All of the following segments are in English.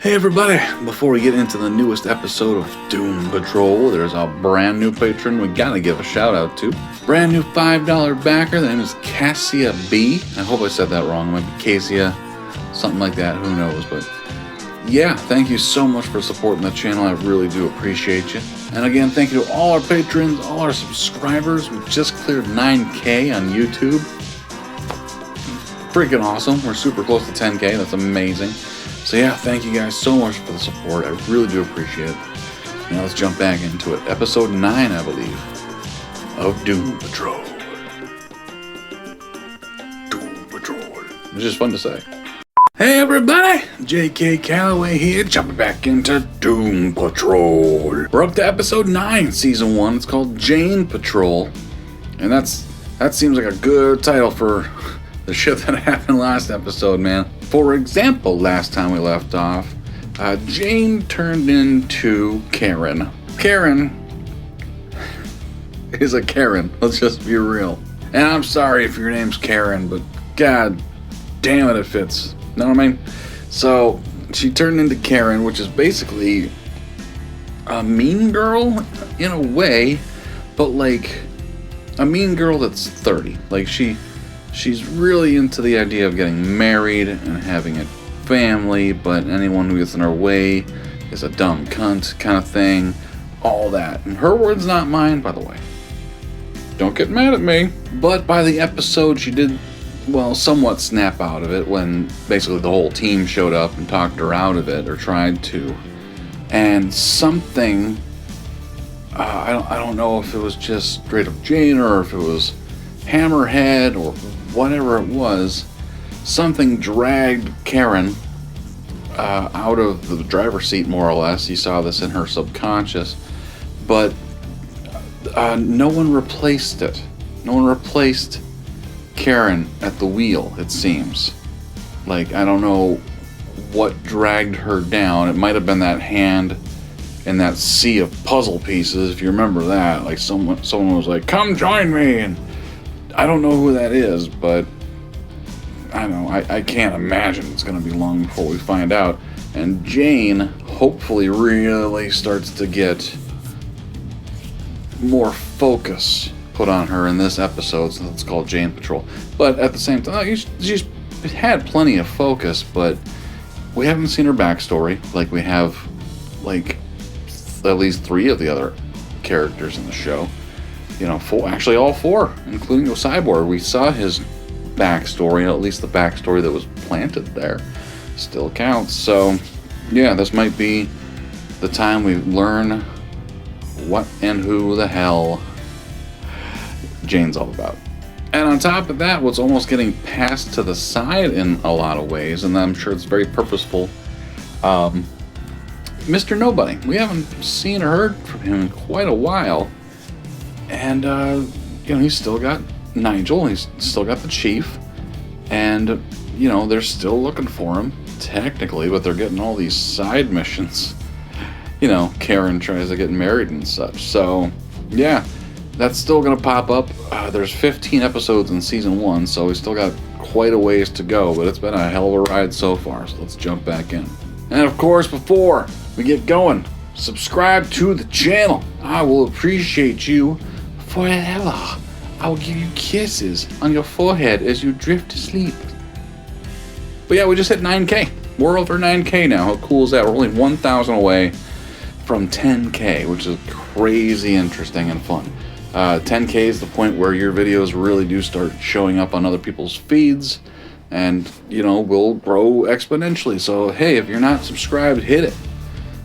Hey everybody, before we get into the newest episode of Doom Patrol, there's a brand new patron we gotta give a shout out to. Brand new $5 backer, the name is Cassia B. I hope I said that wrong, it might be Cassia, something like that, who knows, but yeah, thank you so much for supporting the channel, I really do appreciate you. And again, thank you to all our patrons, all our subscribers, we just cleared 9K on YouTube. Freaking awesome, we're super close to 10K, that's amazing. So yeah, thank you guys so much for the support. I really do appreciate it. Now let's jump back into it. Episode 9, I believe, of Doom Patrol. Doom Patrol. It's just fun to say. Hey everybody, J.K. Calloway here, jumping back into Doom Patrol. We're up to episode 9, season 1. It's called Jane Patrol. And that seems like a good title for the shit that happened last episode, man. For example, last time we left off, Jane turned into Karen. Karen is a Karen. Let's just be real. And I'm sorry if your name's Karen, but god damn it, it fits. Know what I mean? So she turned into Karen, which is basically a mean girl in a way, but like a mean girl that's 30. Like she's really into the idea of getting married and having a family, but anyone who gets in her way is a dumb cunt kind of thing. All that. And her words, not mine, by the way. Don't get mad at me. But by the episode, she did, well, somewhat snap out of it when basically the whole team showed up and talked her out of it, or tried to. And something, I don't know if it was just straight up Jane or if it was Hammerhead or whatever it was, something dragged Karen out of the driver's seat, more or less. You saw this in her subconscious, but no one replaced it. No one replaced Karen at the wheel, it seems. Like, I don't know what dragged her down. It might have been that hand in that sea of puzzle pieces, if you remember that. Like, someone was like, come join me, and I don't know who that is, but I don't know, I can't imagine it's going to be long before we find out. And Jane hopefully really starts to get more focus put on her in this episode, since it's called Jane Patrol. But at the same time, she's had plenty of focus, but we haven't seen her backstory like we have, like, at least 3 of the other characters in the show. You know, actually all 4, including the cyborg. We saw his backstory, at least the backstory that was planted there still counts. So, yeah, this might be the time we learn what and who the hell Jane's all about. And on top of that, what's almost getting passed to the side in a lot of ways, and I'm sure it's very purposeful, Mr. Nobody. We haven't seen or heard from him in quite a while. And, you know, he's still got Nigel, he's still got the chief, and, you know, they're still looking for him, technically, but they're getting all these side missions. You know, Karen tries to get married and such, so, yeah, that's still going to pop up. There's 15 episodes in season 1, so we still got quite a ways to go, but it's been a hell of a ride so far, so let's jump back in. And, of course, before we get going, subscribe to the channel. I will appreciate you forever. I will give you kisses on your forehead as you drift to sleep. But yeah, we just hit 9K. We're over 9K now. How cool is that? We're only 1,000 away from 10K, which is crazy interesting and fun. 10K is the point where your videos really do start showing up on other people's feeds, and, you know, will grow exponentially. So, hey, if you're not subscribed, hit it.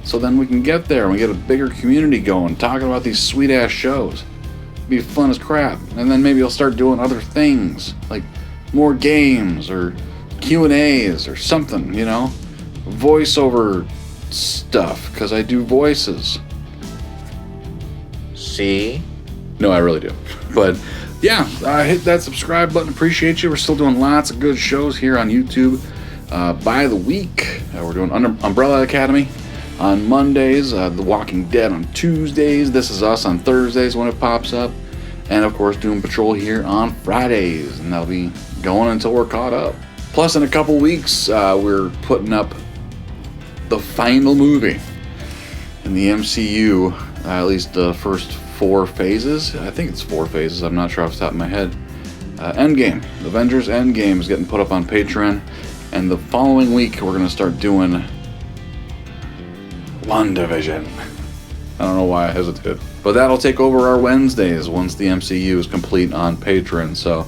So then we can get there and we get a bigger community going, talking about these sweet-ass shows. Be fun as crap. And then maybe I'll start doing other things, like more games or Q&As or something, you know, voiceover stuff, because I do voices. See? No, I really do. But yeah, hit that subscribe button. Appreciate you. We're still doing lots of good shows here on YouTube by the week. We're doing Umbrella Academy on Mondays, The Walking Dead on Tuesdays, This Is Us on Thursdays when it pops up, and of course Doom Patrol here on Fridays, and that'll be going until we're caught up. Plus in a couple weeks we're putting up the final movie in the MCU, at least the first 4 phases. I think it's 4 phases, I'm not sure off the top of my head. Endgame. Avengers Endgame is getting put up on Patreon, and the following week we're going to start doing WandaVision. I don't know why I hesitated. But that'll take over our Wednesdays once the MCU is complete on Patreon. So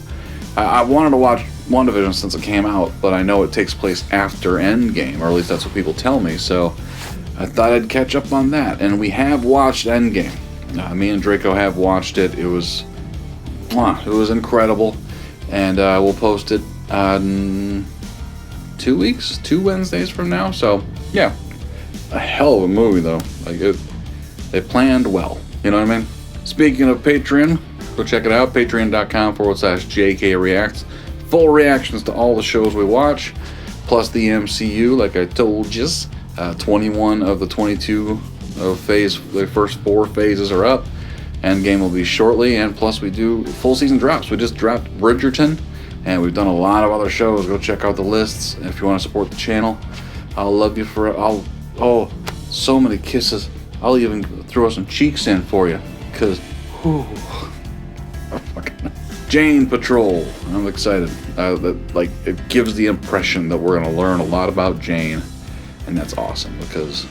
I wanted to watch WandaVision since it came out, but I know it takes place after Endgame, or at least that's what people tell me. So I thought I'd catch up on that. And we have watched Endgame. Me and Draco have watched it. It was incredible. And we'll post it on 2 weeks, 2 Wednesdays from now. So yeah, a hell of a movie though. They planned well. You know what I mean? Speaking of Patreon, go check it out. Patreon.com/JKReacts. Full reactions to all the shows we watch, plus the MCU, like I told you. 21 of the 22 of the first 4 phases are up. Endgame will be shortly, and plus we do full season drops. We just dropped Bridgerton, and we've done a lot of other shows. Go check out the lists if you want to support the channel. I'll love you for it. So many kisses. I'll even throw some cheeks in for you, because, Jane Patrol. I'm excited. It gives the impression that we're going to learn a lot about Jane, and that's awesome, because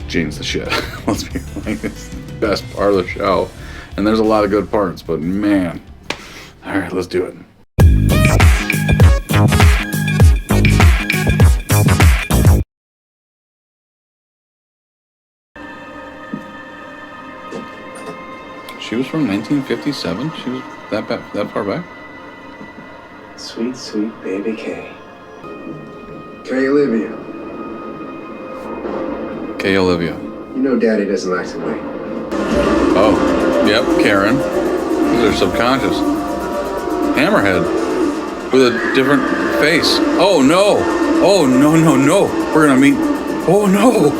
Jane's the shit. Let's be honest. It's the best part of the show, and there's a lot of good parts, but man. Alright, let's do it. She was from 1957? She was that far back? Sweet, sweet baby Kay. Kay Olivia. Kay Olivia. You know Daddy doesn't like to wait. Oh, yep, Karen. These are subconscious. Hammerhead. With a different face. Oh no! Oh no. We're gonna meet... Oh no!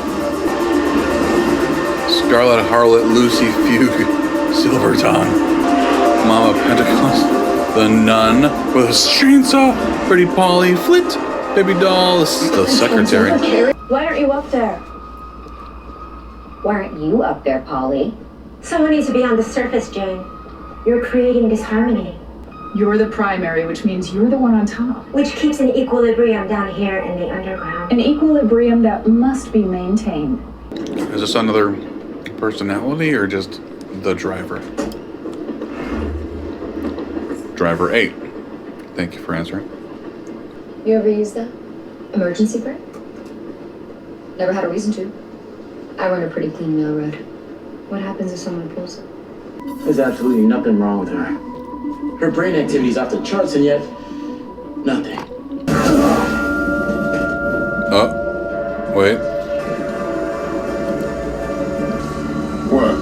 Scarlet Harlot, Lucy Fugue, Silver Tongue, Mama Pentecost, the nun with a chainsaw, Pretty Polly, Flit, Baby Doll, the secretary. Why aren't you up there? Why aren't you up there, Polly? Someone needs to be on the surface, Jane. You're creating disharmony, You're the primary, which means you're the one on top. which keeps an equilibrium down here in the underground. An equilibrium that must be maintained. Is this another personality or just the driver? Driver 8. Thank you for answering. You ever use that? Emergency brake? Never had a reason to. I run a pretty clean railroad. What happens if someone pulls it? There's absolutely nothing wrong with her. Her brain activity's off the charts, and yet, nothing. Oh, wait. What?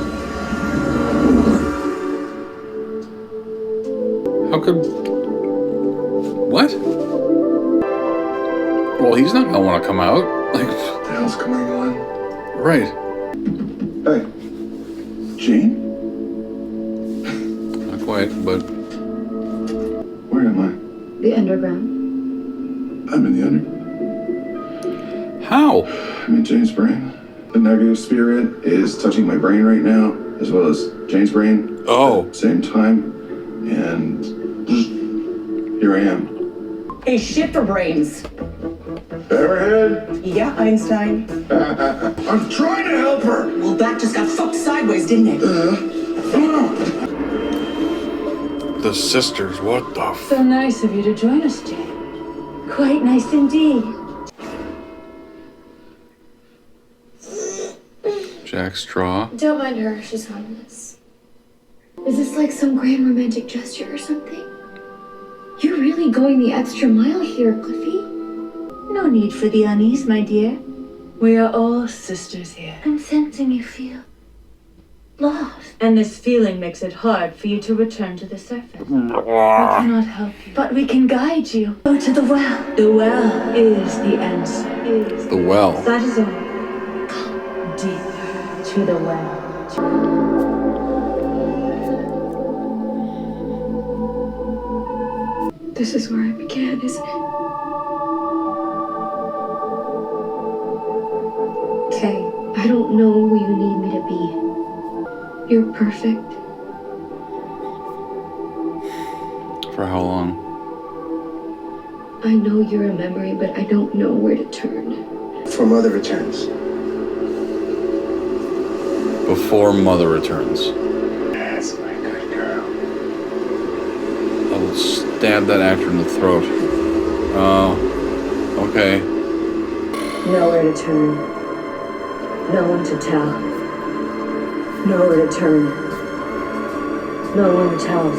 How could... What? Well, he's not gonna want to come out. Like, What the hell's going on? right. Hey. Jane? Not quite, but... Where am I? The underground. I'm in the How? I'm in Jane's brain. The negative spirit is touching my brain right now, as well as Jane's brain. Oh. At the same time. And here I am. Hey, shit for brains. Hammerhead! Yeah, Einstein. I'm trying to help her! Well, that just got fucked sideways, didn't it? The sisters, what the f... So nice of you to join us, Jane. Quite nice indeed. Jack Straw. Don't mind her, she's harmless. Is this like some grand romantic gesture or something? You're really going the extra mile here, Cliffy. No need for the unease, my dear. We are all sisters here. I'm sensing you feel lost. And this feeling makes it hard for you to return to the surface. We cannot help you. But we can guide you. Go to the well. The well is the answer. The well. That is all. Deeper to the well. This is where I began, isn't it? okay. I don't know who you need me to be. You're perfect. For how long? I know you're a memory, but I don't know where to turn. For Mother Returns. Before Mother Returns. That's my good girl. I will stab that actor in the throat. Oh, okay. Nowhere to turn. No one to tell. Nowhere to turn. No one tells.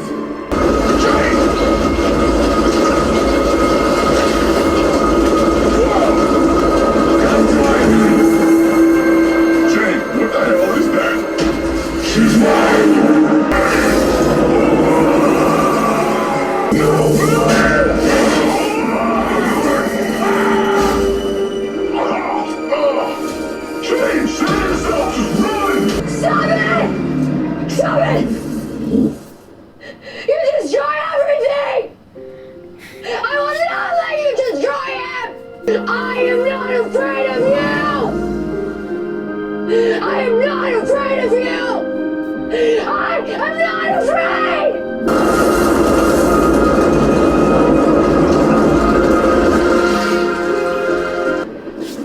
Jane, what the hell is that? She's mine! Jane, save yourself! Just run! Stop it! Stop it! You destroy everything! I will not let you destroy him! I am not afraid of you! I am not afraid of you! I am not afraid!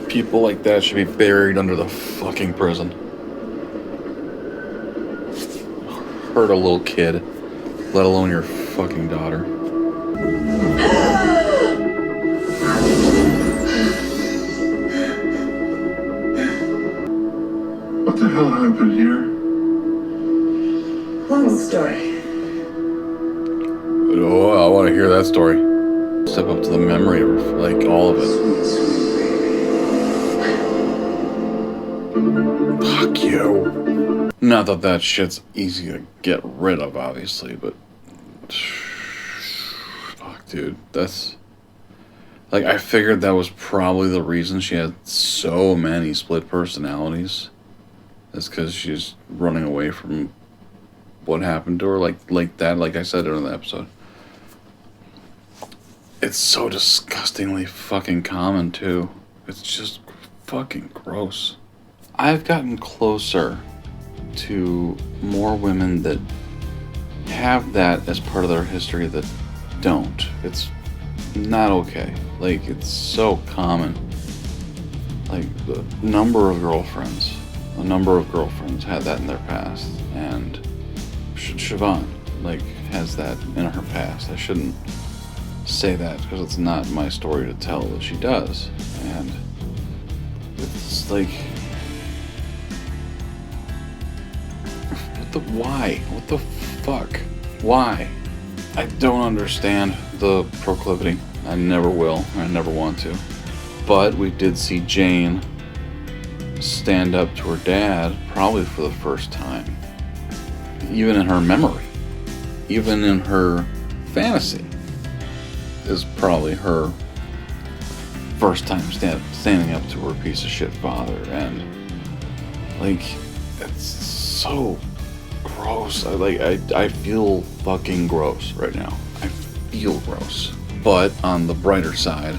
People like that should be buried under the fucking prison. Hurt a little kid, let alone your fucking daughter. What the hell happened here? Long story. Oh, I want to hear that story. Step up to the memory of her, like all of it. Sweet, sweet baby. Fuck you. Not that that shit's easy to get rid of, obviously, but fuck, dude, that's like, I figured that was probably the reason she had so many split personalities. That's because she's running away from what happened to her, like that, like I said in the episode. It's so disgustingly fucking common, too. It's just fucking gross. I've gotten closer to more women that have that as part of their history that don't. It's not okay. Like, it's so common. Like, a number of girlfriends had that in their past. And Siobhan, like, has that in her past. I shouldn't say that because it's not my story to tell that she does. And it's like, why? What the fuck? Why? I don't understand the proclivity. I never will. I never want to. But we did see Jane stand up to her dad probably for the first time. Even in her memory. Even in her fantasy. Is probably her first time standing up to her piece of shit father. And, like, it's so gross. I feel fucking gross right now. I feel gross. But on the brighter side,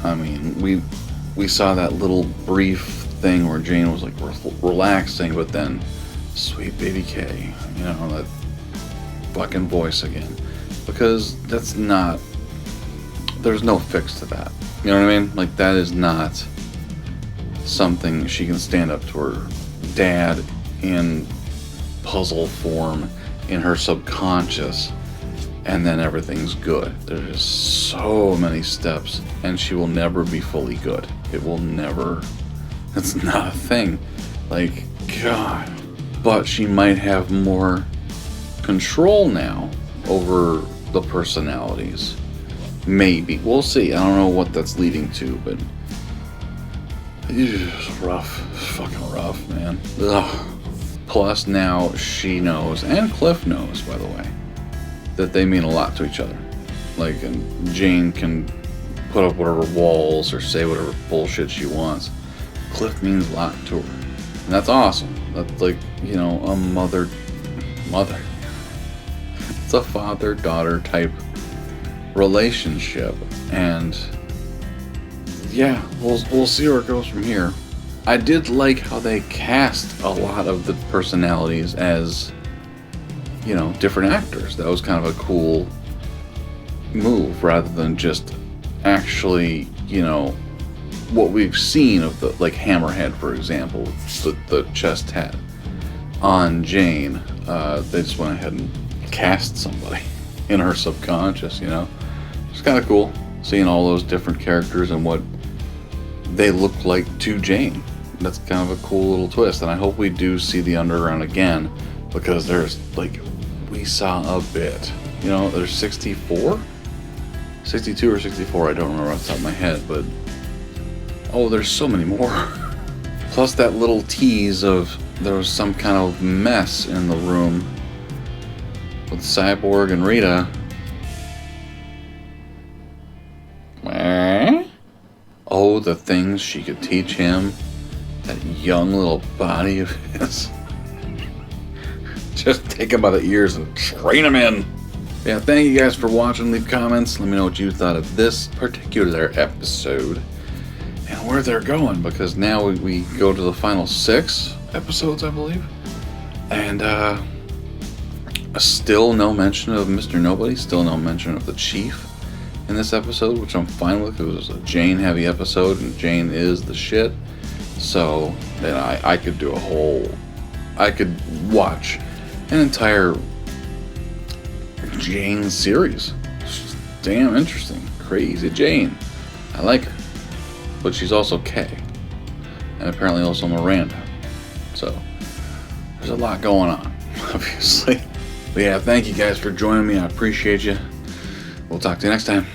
I mean, we saw that little brief thing where Jane was like relaxing, but then sweet baby K, you know, that fucking voice again. Because that's not, there's no fix to that. You know what I mean? Like, that is not something she can stand up to her dad in puzzle form in her subconscious and then everything's good. There's just so many steps and she will never be fully good. It will never, it's not a thing. Like, God. But she might have more control now over the personalities. Maybe. We'll see. I don't know what that's leading to, but it's rough. Fucking rough, man. Ugh. Plus, now she knows, and Cliff knows, by the way, that they mean a lot to each other. Like, and Jane can put up whatever walls or say whatever bullshit she wants. Cliff means a lot to her. And that's awesome. That's like, you know, a mother. It's a father-daughter type relationship. And yeah, we'll see where it goes from here. I did like how they cast a lot of the personalities as, you know, different actors. That was kind of a cool move, rather than just actually, you know, what we've seen of the, like Hammerhead, for example, the chest tat on Jane. They just went ahead and cast somebody in her subconscious, you know. It's kind of cool seeing all those different characters and what they look like to Jane. That's kind of a cool little twist, and I hope we do see the Underground again, because there's, like, we saw a bit. You know, there's 64? 62 or 64, I don't remember off the top of my head, but oh, there's so many more. Plus that little tease of there was some kind of mess in the room with Cyborg and Rita. Oh, the things she could teach him. That young little body of his. Just take him by the ears and train him in. Yeah, thank you guys for watching. Leave comments. Let me know what you thought of this particular episode and where they're going, because now we go to the final 6 episodes, I believe. And still no mention of Mr. Nobody. Still no mention of the Chief in this episode, which I'm fine with. It was a Jane heavy episode, and Jane is the shit. So then I could do I could watch an entire Jane series. She's damn interesting. Crazy Jane. I like her. But she's also Kay. And apparently also Miranda. So there's a lot going on, obviously. But yeah, thank you guys for joining me. I appreciate you. We'll talk to you next time.